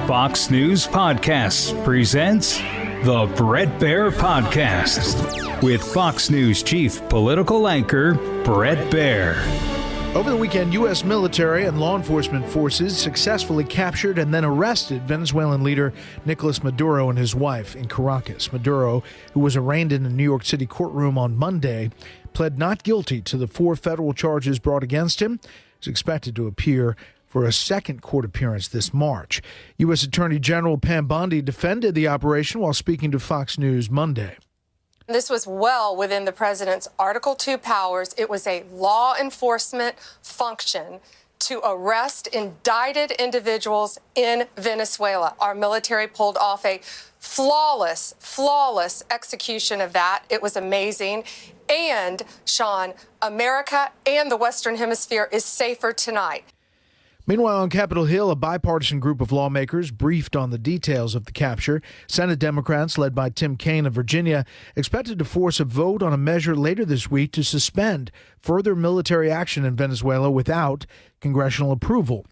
Fox News Podcasts presents the Bret Baier Podcast with Fox News chief political anchor Bret Baier. Over the weekend, U.S. military and law enforcement forces successfully captured and then arrested Venezuelan leader Nicolás Maduro and his wife in Caracas. Maduro, who was arraigned in a New York City courtroom on Monday, pled not guilty to the 4 federal charges brought against him. He's expected to appear for a second court appearance this March. U.S. Attorney General Pam Bondi defended the operation while speaking to Fox News Monday. This was well within the president's Article 2 powers. It was a law enforcement function to arrest indicted individuals in Venezuela. Our military pulled off a flawless execution of that. It was amazing. And, Sean, America and the Western Hemisphere is safer tonight. Meanwhile, on Capitol Hill, a bipartisan group of lawmakers briefed on the details of the capture. Senate Democrats, led by Tim Kaine of Virginia, expected to force a vote on a measure later this week to suspend further military action in Venezuela without congressional approval.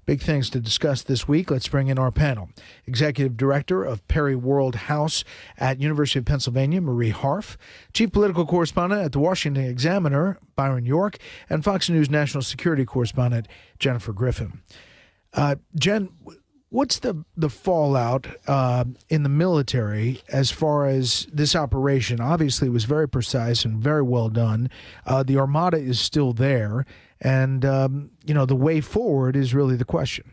Big things to discuss this week. Let's bring in our panel. Executive Director of Perry World House at University of Pennsylvania, Marie Harf, Chief Political Correspondent at the Washington Examiner, Byron York, and Fox News National Security Correspondent, Jennifer Griffin. Jen, what's the fallout in the military as far as this operation? Obviously, it was very precise and very well done. The Armada is still there. And, the way forward is really the question.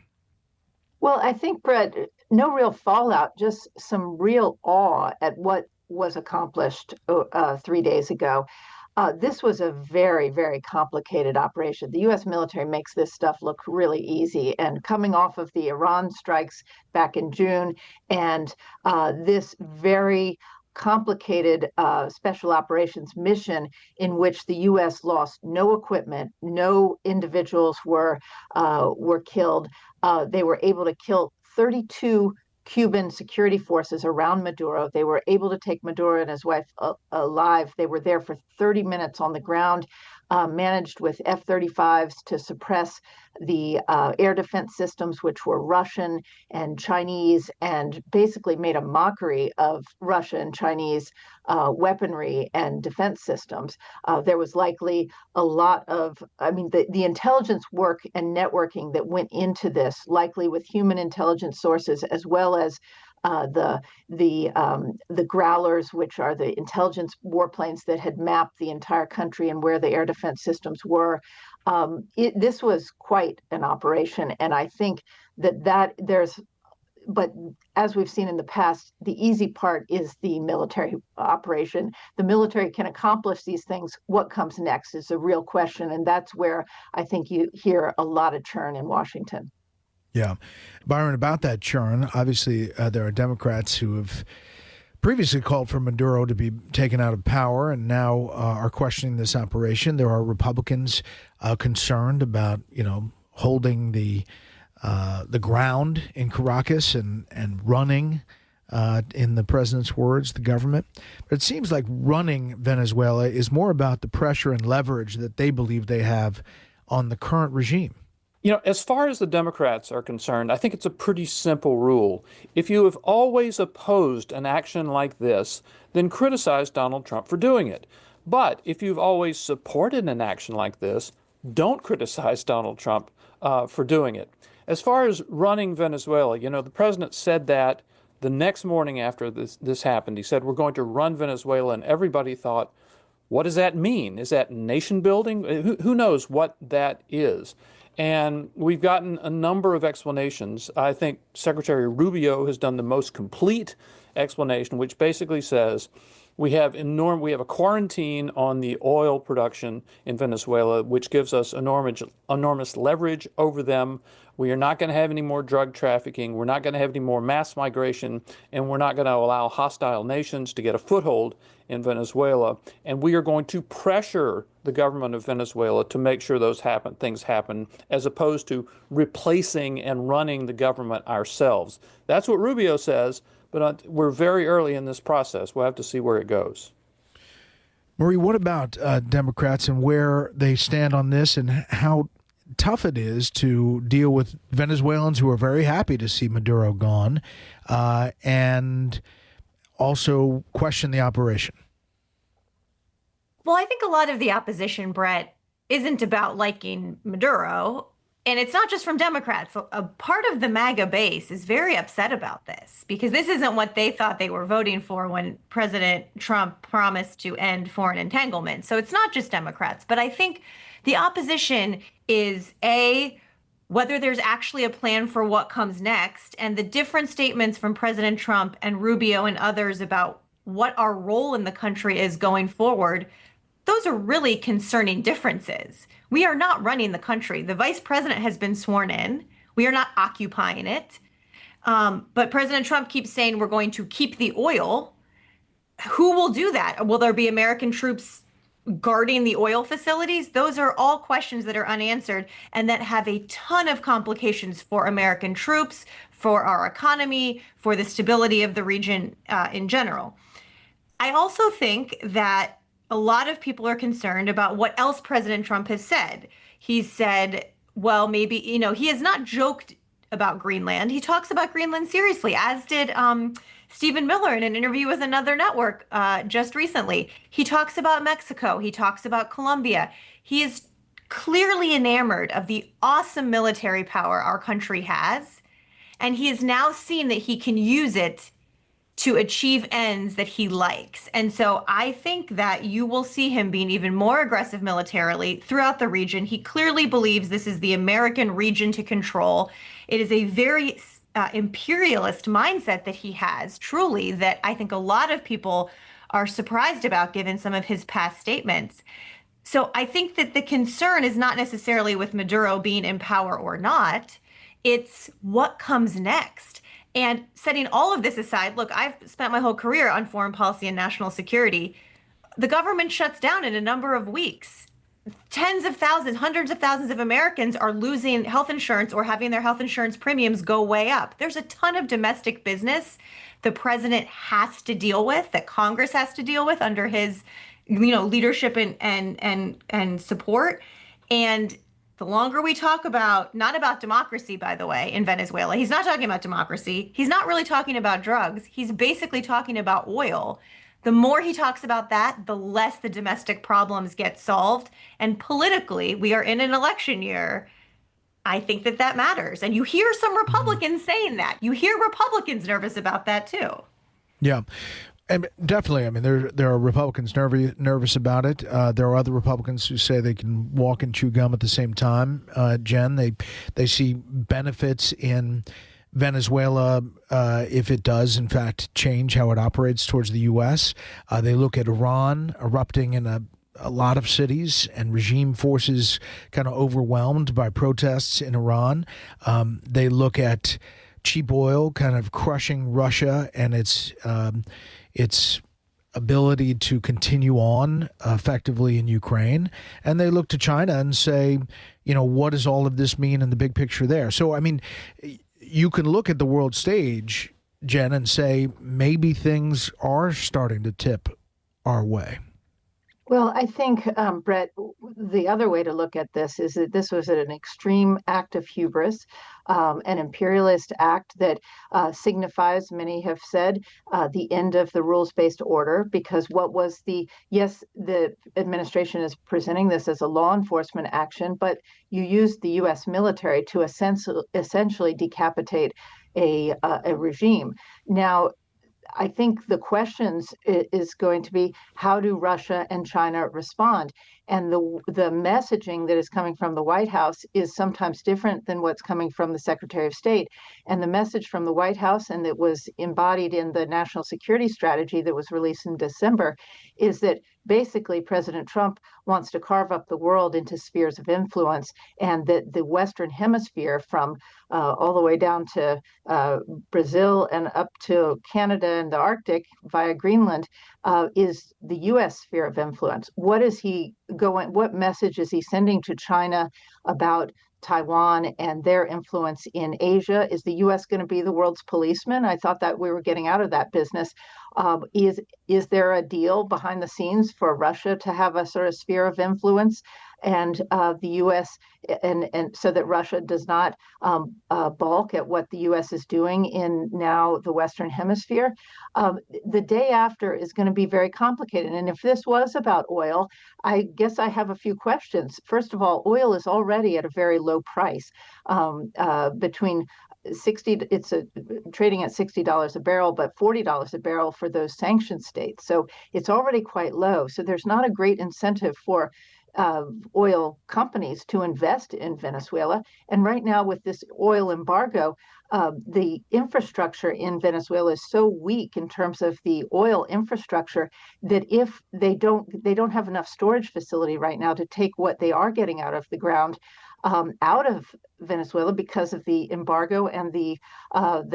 Well, I think, Brett, no real fallout, just some real awe at what was accomplished 3 days ago. This was a very, very complicated operation. The U.S. military makes this stuff look really easy. And coming off of the Iran strikes back in June and this very complicated special operations mission in which the U.S. lost no equipment, no individuals were killed. They were able to kill 32 Cuban security forces around Maduro. They were able to take Maduro and his wife alive. They were there for 30 minutes on the ground, managed with F-35s to suppress the air defense systems, which were Russian and Chinese, and basically made a mockery of Russian and Chinese weaponry and defense systems. There was likely a lot of, the intelligence work and networking that went into this, likely with human intelligence sources, as well as the growlers, which are the intelligence warplanes that had mapped the entire country and where the air defense systems were. This was quite an operation, and I think but as we've seen in the past, the easy part is the military operation. The military can accomplish these things. What comes next is a real question, and that's where I think you hear a lot of churn in Washington. Yeah. Byron, about that churn, obviously there are Democrats who have previously called for Maduro to be taken out of power and now are questioning this operation. There are Republicans concerned about, holding the ground in Caracas and running, in the president's words, the government. But it seems like running Venezuela is more about the pressure and leverage that they believe they have on the current regime. As far as the Democrats are concerned, I think it's a pretty simple rule. If you have always opposed an action like this, then criticize Donald Trump for doing it. But if you've always supported an action like this, don't criticize Donald Trump for doing it. As far as running Venezuela, the president said that the next morning after this happened. He said, we're going to run Venezuela, and everybody thought, what does that mean? Is that nation building? Who knows what that is? And we've gotten a number of explanations. I think Secretary Rubio has done the most complete explanation, which basically says we have a quarantine on the oil production in Venezuela, which gives us enormous leverage over them. We are not going to have any more drug trafficking. We're not going to have any more mass migration, and we're not going to allow hostile nations to get a foothold in Venezuela. And we are going to pressure the government of Venezuela to make sure those things happen, as opposed to replacing and running the government ourselves. That's what Rubio says, but we're very early in this process. We'll have to see where it goes. Marie, what about Democrats and where they stand on this and how tough it is to deal with Venezuelans who are very happy to see Maduro gone, and also question the operation. Well, I think a lot of the opposition, Brett, isn't about liking Maduro. And it's not just from Democrats. A part of the MAGA base is very upset about this because this isn't what they thought they were voting for when President Trump promised to end foreign entanglement. So it's not just Democrats. But I think the opposition is, A, whether there's actually a plan for what comes next, and the different statements from President Trump and Rubio and others about what our role in the country is going forward. Those are really concerning differences. We are not running the country. The vice president has been sworn in. We are not occupying it. But President Trump keeps saying we're going to keep the oil. Who will do that? Will there be American troops guarding the oil facilities? Those are all questions that are unanswered and that have a ton of complications for American troops, for our economy, for the stability of the region in general. I also think that a lot of people are concerned about what else President Trump has said. He's said, well, maybe, he has not joked about Greenland. He talks about Greenland seriously, as did Stephen Miller in an interview with another network just recently. He talks about Mexico. He talks about Colombia. He is clearly enamored of the awesome military power our country has. And he has now seen that he can use it to achieve ends that he likes. And so I think that you will see him being even more aggressive militarily throughout the region. He clearly believes this is the American region to control. It is a very imperialist mindset that he has, truly, that I think a lot of people are surprised about given some of his past statements. So I think that the concern is not necessarily with Maduro being in power or not. It's what comes next. And setting all of this aside, look, I've spent my whole career on foreign policy and national security. The government shuts down in a number of weeks. Tens of thousands, hundreds of thousands of Americans are losing health insurance or having their health insurance premiums go way up. There's a ton of domestic business the president has to deal with, that Congress has to deal with under his, leadership and support. And the longer we talk about, not about democracy, by the way, in Venezuela, he's not talking about democracy. He's not really talking about drugs. He's basically talking about oil. The more he talks about that, the less the domestic problems get solved. And politically, we are in an election year. I think that matters. And you hear some Republicans saying that. You hear Republicans nervous about that, too. Yeah. And definitely, I mean, there are Republicans nervous about it. There are other Republicans who say they can walk and chew gum at the same time. Jen, they see benefits in Venezuela if it does, in fact, change how it operates towards the U.S. They look at Iran erupting in a lot of cities and regime forces kind of overwhelmed by protests in Iran. They look at cheap oil kind of crushing Russia and its ability to continue on effectively in Ukraine. And they look to China and say, what does all of this mean in the big picture there? So, I mean, you can look at the world stage, Jen, and say maybe things are starting to tip our way. Well, I think, Brett, the other way to look at this is that this was an extreme act of hubris, an imperialist act that signifies, many have said, the end of the rules-based order, because the administration is presenting this as a law enforcement action, but you used the U.S. military to essentially decapitate a regime. Now, I think the questions is going to be, how do Russia and China respond? And the messaging that is coming from the White House is sometimes different than what's coming from the Secretary of State. And the message from the White House, and that was embodied in the national security strategy that was released in December, is that basically President Trump wants to carve up the world into spheres of influence, and that the Western Hemisphere, from all the way down to Brazil and up to Canada and the Arctic via Greenland, is the U.S. sphere of influence. What message is he sending to China about Taiwan and their influence in Asia? Is the U.S. going to be the world's policeman? I thought that we were getting out of that business. Is there a deal behind the scenes for Russia to have a sort of sphere of influence and the U.S. and so that Russia does not balk at what the U.S. is doing in now the Western Hemisphere. The day after is going to be very complicated. And if this was about oil, I guess I have a few questions. First of all, oil is already at a very low price, between 60, it's trading at $60 a barrel, but $40 a barrel for those sanctioned states. So it's already quite low. So there's not a great incentive for oil companies to invest in Venezuela. And right now, with this oil embargo, the infrastructure in Venezuela is so weak in terms of the oil infrastructure that if they don't have enough storage facility right now to take what they are getting out of the ground out of Venezuela because of the embargo and the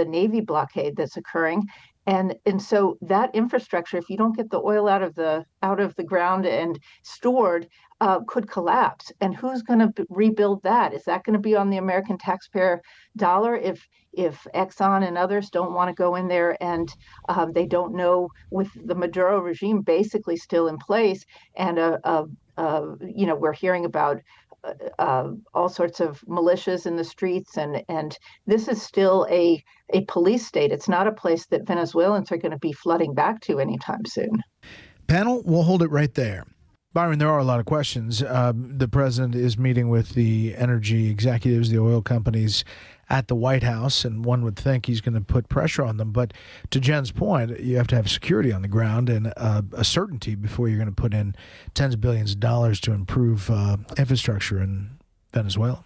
Navy blockade that's occurring. And so that infrastructure, if you don't get the oil out of the ground and stored, could collapse. And who's going to rebuild that? Is that going to be on the American taxpayer dollar if Exxon and others don't want to go in there and they don't know, with the Maduro regime basically still in place, and we're hearing about all sorts of militias in the streets, and this is still a police state. It's not a place that Venezuelans are going to be flooding back to anytime soon. Panel, we'll hold it right there. Byron, there are a lot of questions. The president is meeting with the energy executives, the oil companies, at the White House, and one would think he's going to put pressure on them. But to Jen's point, you have to have security on the ground and a certainty before you're going to put in tens of billions of dollars to improve infrastructure in Venezuela.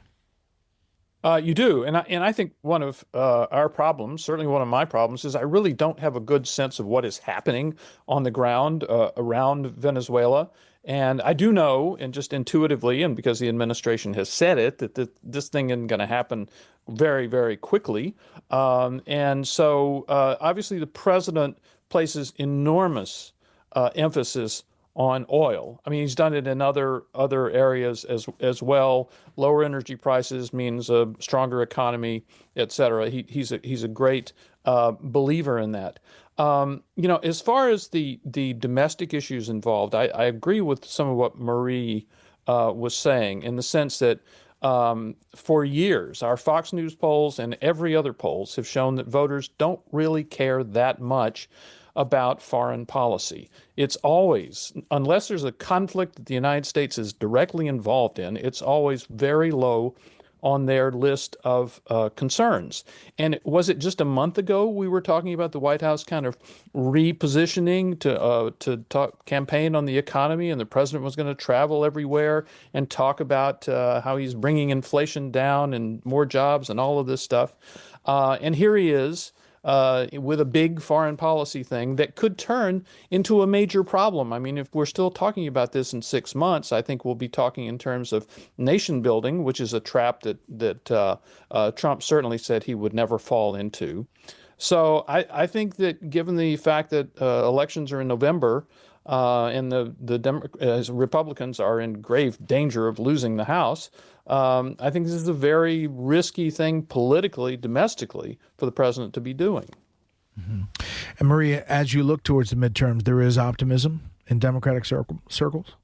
You do. And I think one of our problems, certainly one of my problems, is I really don't have a good sense of what is happening on the ground around Venezuela. And I do know, and just intuitively, and because the administration has said it, that this thing isn't going to happen very, very quickly. And so obviously the president places enormous emphasis on oil. I mean, he's done it in other areas as well. Lower energy prices means a stronger economy, et cetera. He's a great believer in that. As far as the domestic issues involved, I agree with some of what Marie was saying, in the sense that for years, our Fox News polls and every other polls have shown that voters don't really care that much about foreign policy. It's always, unless there's a conflict that the United States is directly involved in, it's always very low on their list of concerns. And was it just a month ago we were talking about the White House kind of repositioning to campaign on the economy, and the president was going to travel everywhere and talk about how he's bringing inflation down and more jobs and all of this stuff. And here he is with a big foreign policy thing that could turn into a major problem. I mean, if we're still talking about this in 6 months, I think we'll be talking in terms of nation building, which is a trap that Trump certainly said he would never fall into. So I think that given the fact that elections are in November, and the Republicans are in grave danger of losing the House, I think this is a very risky thing politically, domestically, for the president to be doing. Mm-hmm. And Maria, as you look towards the midterms, there is optimism in Democratic circles?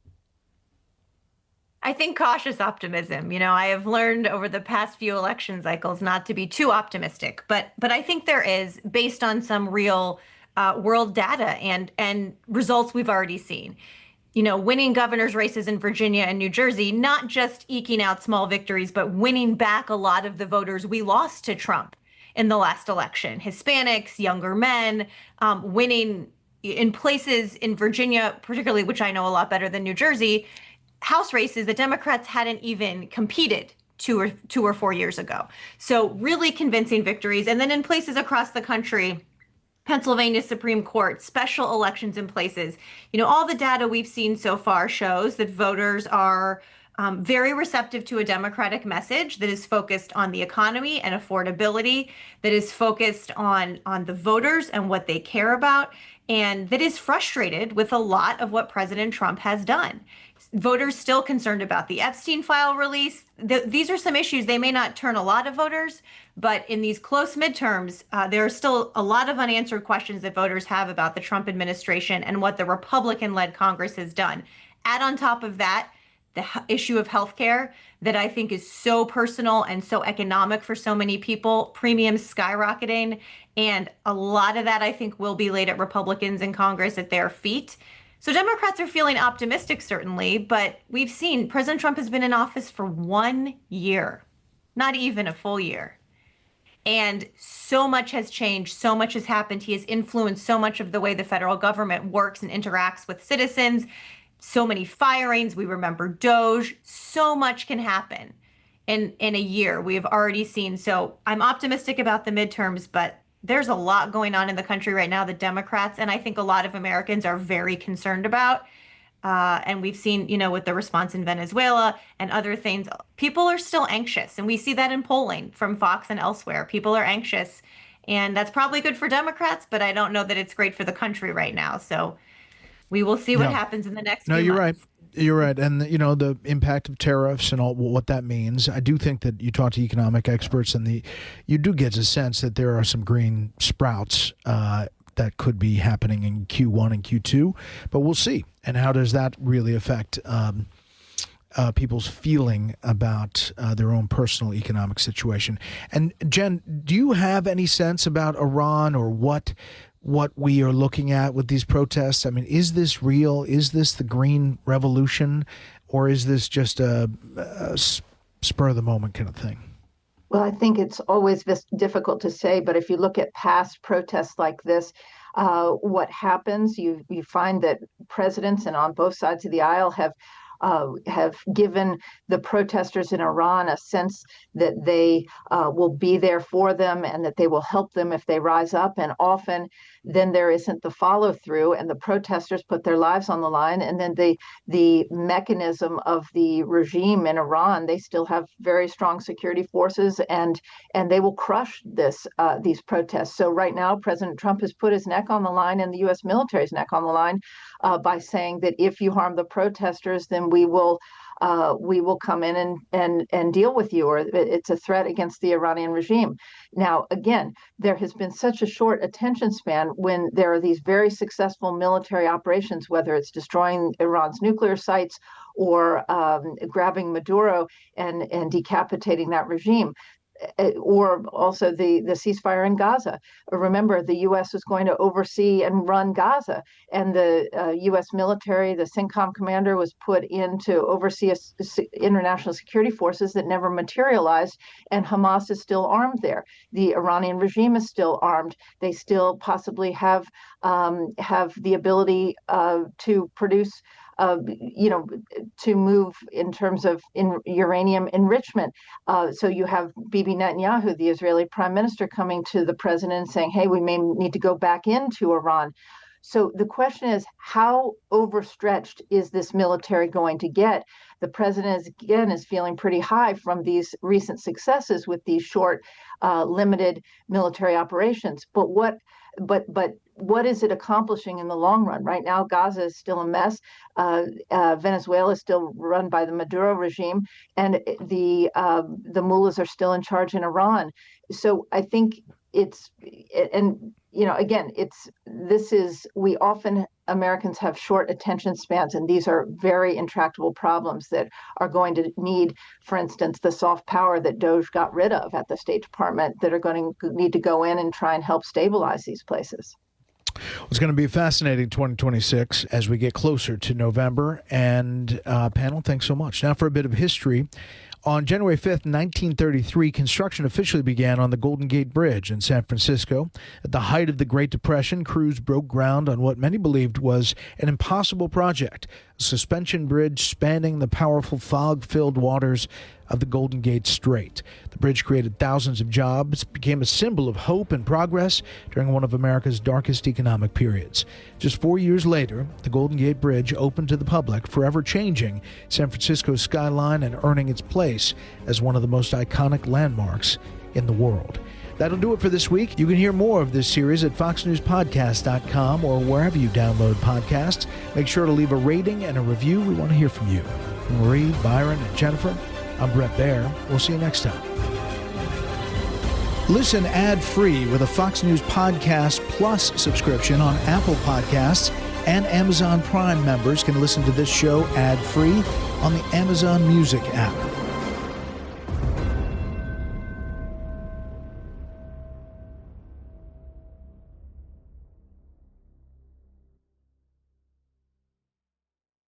I think cautious optimism. I have learned over the past few election cycles not to be too optimistic, but I think there is, based on some real world data and results we've already seen. Winning governor's races in Virginia and New Jersey, not just eking out small victories, but winning back a lot of the voters we lost to Trump in the last election. Hispanics, younger men, winning in places in Virginia, particularly, which I know a lot better than New Jersey, House races that Democrats hadn't even competed two or 4 years ago. So really convincing victories. And then in places across the country, Pennsylvania Supreme Court, special elections in places. All the data we've seen so far shows that voters are very receptive to a Democratic message that is focused on the economy and affordability, that is focused on the voters and what they care about, and that is frustrated with a lot of what President Trump has done. Voters still concerned about the Epstein file release. These are some issues. They may not turn a lot of voters, but in these close midterms, there are still a lot of unanswered questions that voters have about the Trump administration and what the Republican-led Congress has done. Add on top of that, issue of healthcare that I think is so personal and so economic for so many people, premiums skyrocketing. And a lot of that, I think, will be laid at Republicans in Congress at their feet. So Democrats are feeling optimistic, certainly, but we've seen President Trump has been in office for 1 year, not even a full year. And so much has changed. So much has happened. He has influenced so much of the way the federal government works and interacts with citizens. So many firings. We remember Doge. So much can happen in a year. We have already seen. So I'm optimistic about the midterms, but there's a lot going on in the country right now that Democrats and I think a lot of Americans are very concerned about. And we've seen, with the response in Venezuela and other things, people are still anxious. And we see that in polling from Fox and elsewhere. People are anxious. And that's probably good for Democrats, but I don't know that it's great for the country right now. So we will see what happens in the next few months. Right. You're right. And, the impact of tariffs and all what that means. I do think that you talk to economic experts and you do get a sense that there are some green sprouts that could be happening in Q1 and Q2, but we'll see. And how does that really affect people's feeling about their own personal economic situation? And Jen, do you have any sense about Iran or what we are looking at with these protests? I mean, is this real? Is this the green revolution, or is this just a spur of the moment kind of thing? Well, I think it's always difficult to say, but if you look at past protests like this, what happens, you find that presidents and on both sides of the aisle have given the protesters in Iran a sense that they will be there for them and that they will help them if they rise up. And often then there isn't the follow through, and the protesters put their lives on the line. And then the mechanism of the regime in Iran, they still have very strong security forces, and they will crush these protests. So right now, President Trump has put his neck on the line and the U.S. military's neck on the line by saying that if you harm the protesters, then we will come in and deal with you, or it's a threat against the Iranian regime. Now, again, there has been such a short attention span when there are these very successful military operations, whether it's destroying Iran's nuclear sites or grabbing Maduro and decapitating that regime, or also the ceasefire in Gaza. Remember, the U.S. was going to oversee and run Gaza, and the U.S. military, the CENTCOM commander, was put in to oversee international security forces that never materialized, and Hamas is still armed there. The Iranian regime is still armed. They still possibly have the ability to produce to move in terms of uranium enrichment. So you have Bibi Netanyahu, the Israeli prime minister, coming to the president and saying, hey, we may need to go back into Iran. So the question is, how overstretched is this military going to get? The president, is feeling pretty high from these recent successes with these short, limited military operations. But what is it accomplishing in the long run? Right now, Gaza is still a mess. Venezuela is still run by the Maduro regime, and the mullahs are still in charge in Iran. So I think we often, Americans have short attention spans, and these are very intractable problems that are going to need, for instance, the soft power that Doge got rid of at the State Department, that are going to need to go in and try and help stabilize these places. It's going to be a fascinating 2026 as we get closer to November. And panel, thanks so much. Now for a bit of history. On January 5th, 1933, construction officially began on the Golden Gate Bridge in San Francisco. At the height of the Great Depression, crews broke ground on what many believed was an impossible project, a suspension bridge spanning the powerful fog-filled waters of the Golden Gate Strait. The bridge created thousands of jobs, became a symbol of hope and progress during one of America's darkest economic periods. Just 4 years later, the Golden Gate Bridge opened to the public, forever changing San Francisco's skyline and earning its place as one of the most iconic landmarks in the world. That'll do it for this week. You can hear more of this series at foxnewspodcast.com or wherever you download podcasts. Make sure to leave a rating and a review. We want to hear from you. From Marie, Byron, and Jennifer, I'm Brett Baer. We'll see you next time. Listen ad-free with a Fox News Podcast Plus subscription on Apple Podcasts, And Amazon Prime members can listen to this show ad-free on the Amazon Music app.